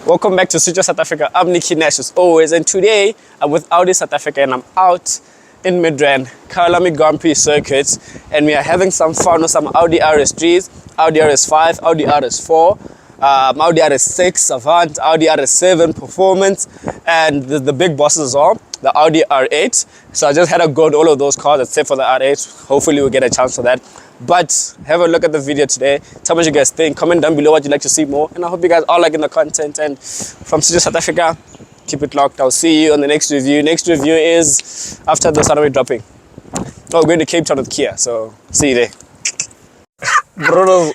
Welcome back to Studio South Africa. I'm Nicky Nash as always, and today I'm with Audi South Africa and I'm out in Midrand, Kyalami Grand Prix circuits, and we are having some fun with some Audi RS3s, Audi RS5, Audi RS4, Audi RS6, Avant, Audi RS7 Performance, and the big bosses as well, the Audi R8. So I just had a go at all of those cars except for the R8. Hopefully we'll get a chance for that. But have a look at the video today. Tell me what you guys think. Comment down below what you'd like to see more. And I hope you guys are liking the content. And from Studio South Africa, keep it locked. I'll see you on the next review. Next review is after the Saturday dropping. Oh, we're going to Cape Town with Kia. So see you there. Bro.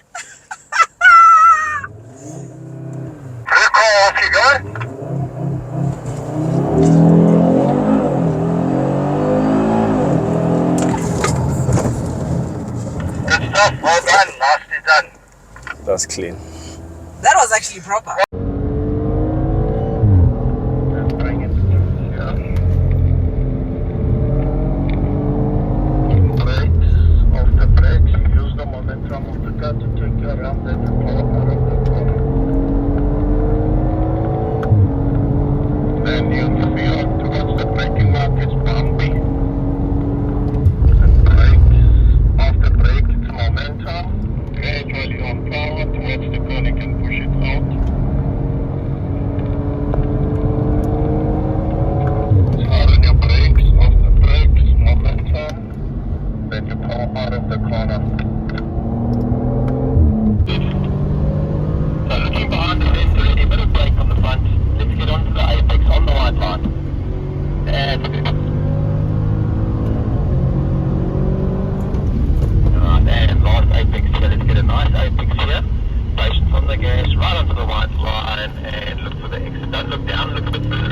Well done, nicely done. That was clean. That was actually proper. Bring it here. Brakes, off the brakes, use the momentum of the car to take you around and pull out of the corner. Then you feel towards the braking mark, it's bumpy. Momentum, gradually on power towards the corner, you can push it out. Hard on your brakes, off the brakes, momentum, then you pull out of the corner. So looking behind the fence already, a bit of brake on the front. Let's get onto the apex on the white line. And last apex here, let's get a nice apex here. Patience on the gas, right onto the white line and look for the exit. Don't look down, look a bit further